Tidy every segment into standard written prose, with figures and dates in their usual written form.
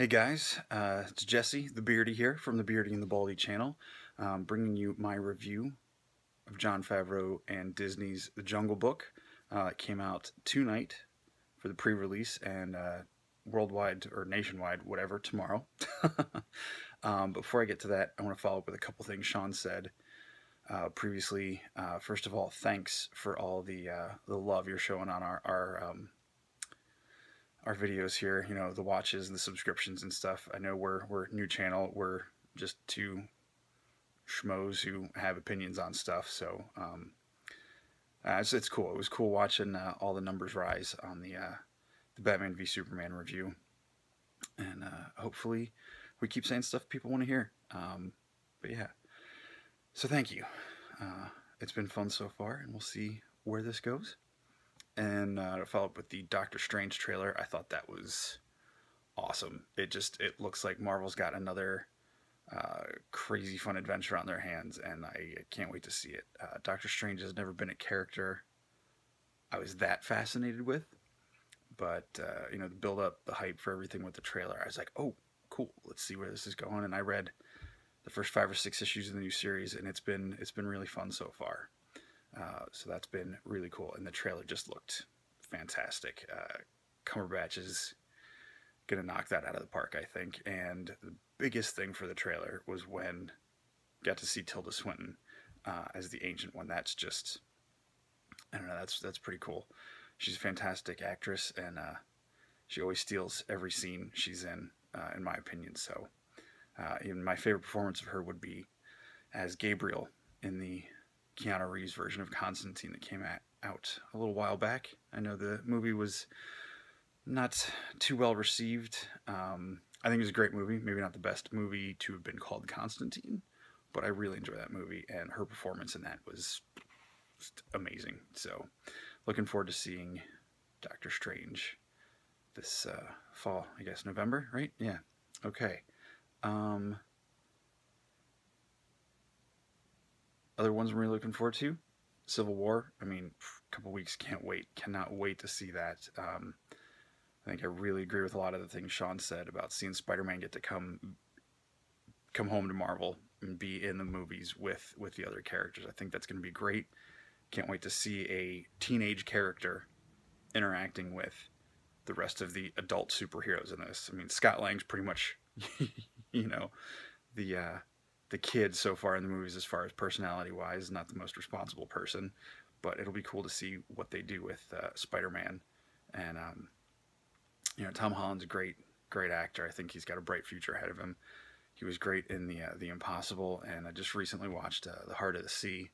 Hey guys, it's Jesse, the Beardy here from the Beardy and the Baldy channel, bringing you my review of Jon Favreau and Disney's The Jungle Book. It came out tonight for the pre-release and worldwide or nationwide, whatever, tomorrow. Before I get to that, I want to follow up with a couple things Sean said previously. First of all, thanks for all the love you're showing on our videos here, you know, the watches and the subscriptions and stuff. I know we're a new channel. We're just two schmoes who have opinions on stuff. So it's cool. It was cool watching all the numbers rise on the Batman v Superman review, and hopefully we keep saying stuff people want to hear. But yeah, so thank you. It's been fun so far, and we'll see where this goes. And to follow up with the Doctor Strange trailer, I thought that was awesome. It looks like Marvel's got another crazy fun adventure on their hands, and I can't wait to see it. Doctor Strange has never been a character I was that fascinated with, but you know, the build up, the hype for everything with the trailer, I was like, oh, cool, let's see where this is going. And I read the first 5 or 6 issues of the new series, and it's been really fun so far. So that's been really cool, and the trailer just looked fantastic. Cumberbatch is gonna knock that out of the park, I think. And the biggest thing for the trailer was when I got to see Tilda Swinton as the Ancient One. That's just, I don't know, that's pretty cool. She's a fantastic actress, and she always steals every scene she's in my opinion. So even my favorite performance of her would be as Gabriel in the Keanu Reeves version of Constantine that came out a little while back. I know the movie was not too well received. I think it was a great movie, maybe not the best movie to have been called Constantine, but I really enjoyed that movie, and her performance in that was just amazing. So looking forward to seeing Doctor Strange this fall, I guess November, right? Yeah. Okay. Other ones I'm really looking forward to, Civil War. I mean, a couple weeks, cannot wait to see that. I think I really agree with a lot of the things Sean said about seeing Spider-Man get to come home to Marvel and be in the movies with the other characters. I think that's going to be great. Can't wait to see a teenage character interacting with the rest of the adult superheroes in this. I mean, Scott Lang's pretty much, you know, the kid so far in the movies as far as personality-wise, not the most responsible person, but it'll be cool to see what they do with Spider-Man. And you know, Tom Holland's a great actor. I think he's got a bright future ahead of him. He was great in the Impossible, and I just recently watched The Heart of the Sea.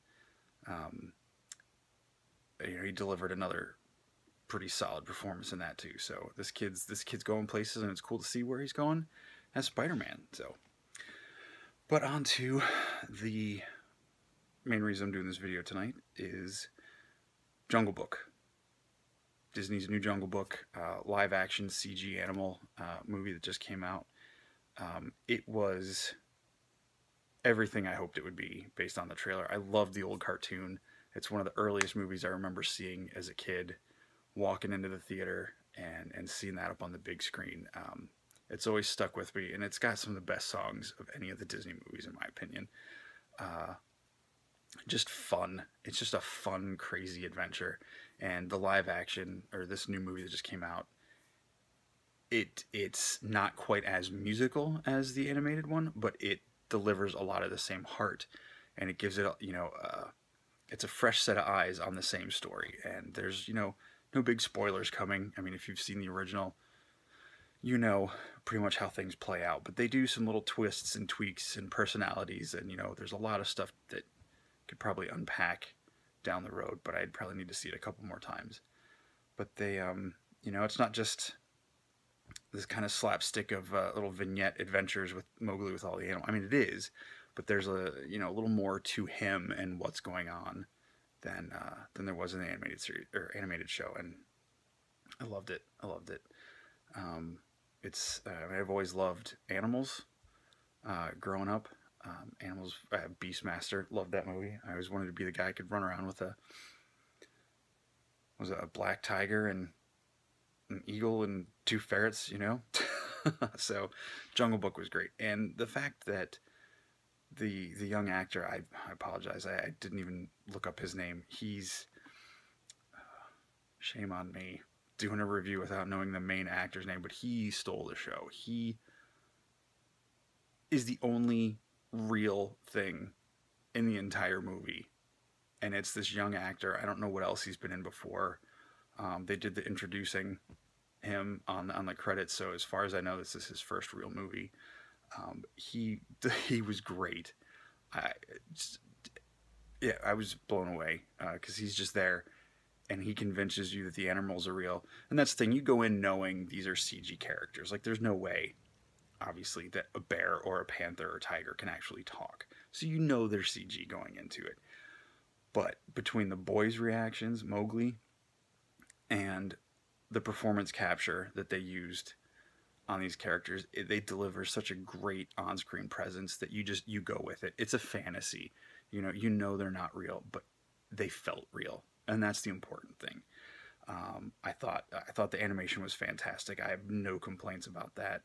You know, he delivered another pretty solid performance in that too. So this kid's going places, and it's cool to see where he's going as Spider-Man. So. But on to the main reason I'm doing this video tonight is Jungle Book. Disney's new Jungle Book, live action CG animal movie that just came out. It was everything I hoped it would be based on the trailer. I love the old cartoon. It's one of the earliest movies I remember seeing as a kid, walking into the theater and seeing that up on the big screen. It's always stuck with me, and it's got some of the best songs of any of the Disney movies, in my opinion. Just fun. It's just a fun, crazy adventure. And the live action, or this new movie that just came out, it's not quite as musical as the animated one, but it delivers a lot of the same heart, and it gives it, you know, it's a fresh set of eyes on the same story. And there's, you know, no big spoilers coming. I mean, if you've seen the original, you know pretty much how things play out, but they do some little twists and tweaks and personalities, and you know, there's a lot of stuff that could probably unpack down the road, but I'd probably need to see it a couple more times. But they, you know, it's not just this kind of slapstick of little vignette adventures with Mowgli with all the animals. I mean, it is, but there's a, you know, a little more to him and what's going on than there was in the animated series or animated show, and I loved it. I loved it. I've always loved animals growing up. Animals, Beastmaster, loved that movie. I always wanted to be the guy who could run around with a black tiger and an eagle and 2 ferrets, you know. So Jungle Book was great. And the fact that the young actor, I apologize, I didn't even look up his name. He's, shame on me, doing a review without knowing the main actor's name, but he stole the show. He is the only real thing in the entire movie. And it's this young actor. I don't know what else he's been in before. They did the introducing him on the credits, so as far as I know, this is his first real movie. He he was great. I just, yeah, I was blown away because he's just there, and he convinces you that the animals are real. And that's the thing, you go in knowing these are CG characters. Like, there's no way, obviously, that a bear or a panther or tiger can actually talk. So you know they're CG going into it. But between the boys' reactions, Mowgli, and the performance capture that they used on these characters, they deliver such a great on-screen presence that you go with it. It's a fantasy. You know they're not real, but they felt real, and that's the important thing. I thought the animation was fantastic. I have no complaints about that.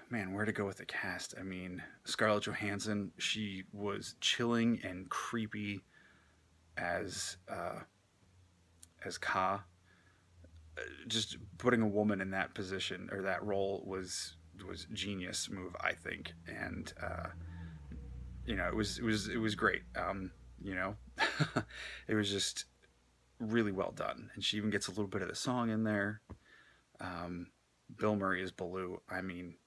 Man, where to go with the cast? I mean, Scarlett Johannson, she was chilling and creepy as Ka. Just putting a woman in that position or that role was genius move, I think. And it was great. It was just really well done, and she even gets a little bit of the song in there. Bill Murray as Baloo. I mean,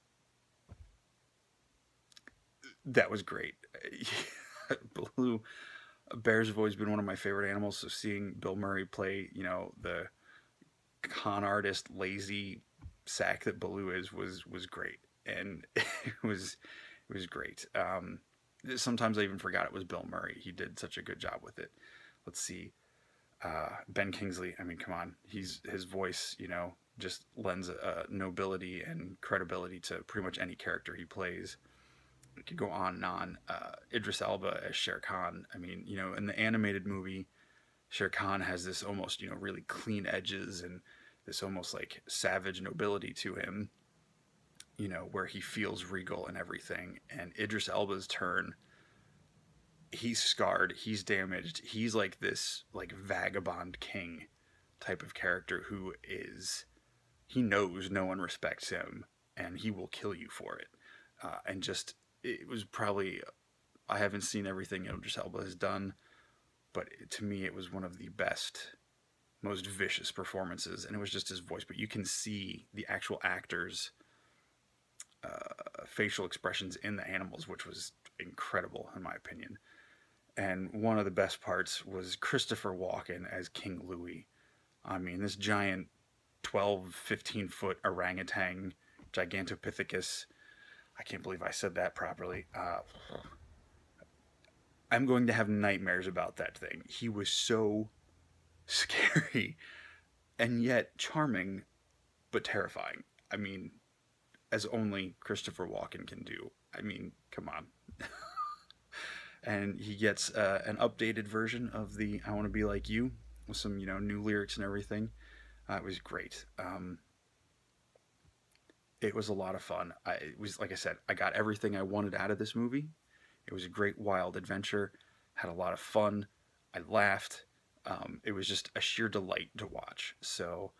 that was great. Baloo, bears have always been one of my favorite animals, so seeing Bill Murray play, the con artist, lazy sack that Baloo is, was great, and it was great. Sometimes I even forgot it was Bill Murray. He did such a good job with it. Let's see, Ben Kingsley. I mean, come on, his voice, just lends a nobility and credibility to pretty much any character he plays. We could go on and on. Idris Elba as Shere Khan. I mean, in the animated movie, Shere Khan has this almost, really clean edges and this almost like savage nobility to him, where he feels regal and everything. And Idris Elba's turn, he's scarred, he's damaged, he's like this like vagabond king type of character who he knows no one respects him, and he will kill you for it. And just, it was probably, I haven't seen everything Idris Elba has done, but to me it was one of the best, most vicious performances, and it was just his voice. But you can see the actual actors' facial expressions in the animals, which was incredible in my opinion. And one of the best parts was Christopher Walken as King Louie. I mean, this giant 12, 15-foot orangutan, Gigantopithecus. I can't believe I said that properly. I'm going to have nightmares about that thing. He was so scary and yet charming, but terrifying. I mean, as only Christopher Walken can do. I mean, come on. And he gets an updated version of the I Want to Be Like You with some, new lyrics and everything. It was great. It was a lot of fun. It was, like I said, I got everything I wanted out of this movie. It was a great, wild adventure. Had a lot of fun. I laughed. It was just a sheer delight to watch. So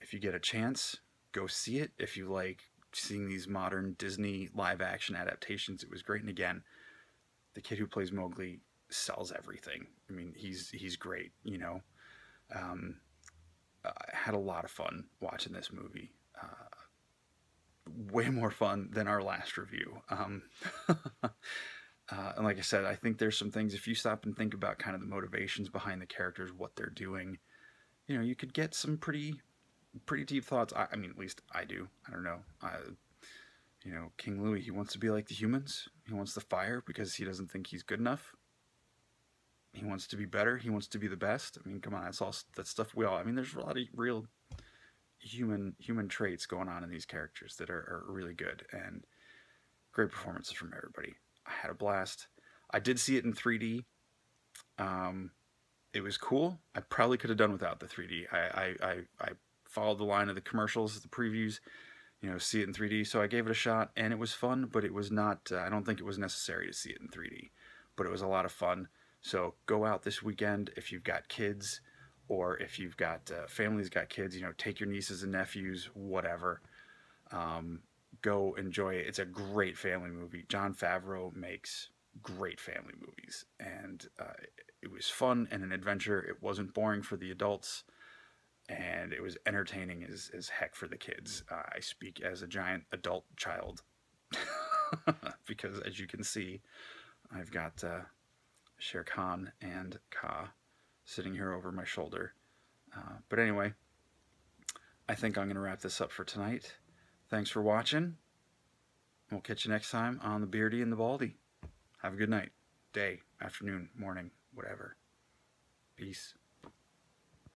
if you get a chance, go see it. If you like seeing these modern Disney live-action adaptations, it was great. And again, the kid who plays Mowgli sells everything. I mean, he's great, I had a lot of fun watching this movie. Way more fun than our last review. And like I said, I think there's some things, if you stop and think about kind of the motivations behind the characters, what they're doing, you could get some pretty deep thoughts. I mean, at least I do. I don't know. King Louie, he wants to be like the humans. He wants the fire because he doesn't think he's good enough. He wants to be better. He wants to be the best. I mean, come on, that's stuff we all. I mean, there's a lot of real human traits going on in these characters that are really good, and great performances from everybody. I had a blast. I did see it in 3D. It was cool. I probably could have done without the 3D. I followed the line of the commercials, the previews, you know, see it in 3D. So I gave it a shot, and it was fun, but it was not, I don't think it was necessary to see it in 3D, but it was a lot of fun. So go out this weekend if you've got kids, or if you've got families got kids, you know, take your nieces and nephews, whatever. Go enjoy it. It's a great family movie. Jon Favreau makes great family movies, and it was fun and an adventure. It wasn't boring for the adults, and it was entertaining as heck for the kids. I speak as a giant adult child because, as you can see, I've got Shere Khan and Ka sitting here over my shoulder. But anyway, I think I'm going to wrap this up for tonight. Thanks for watching. We'll catch you next time on the Beardy and the Baldy. Have a good night, day, afternoon, morning, whatever. Peace.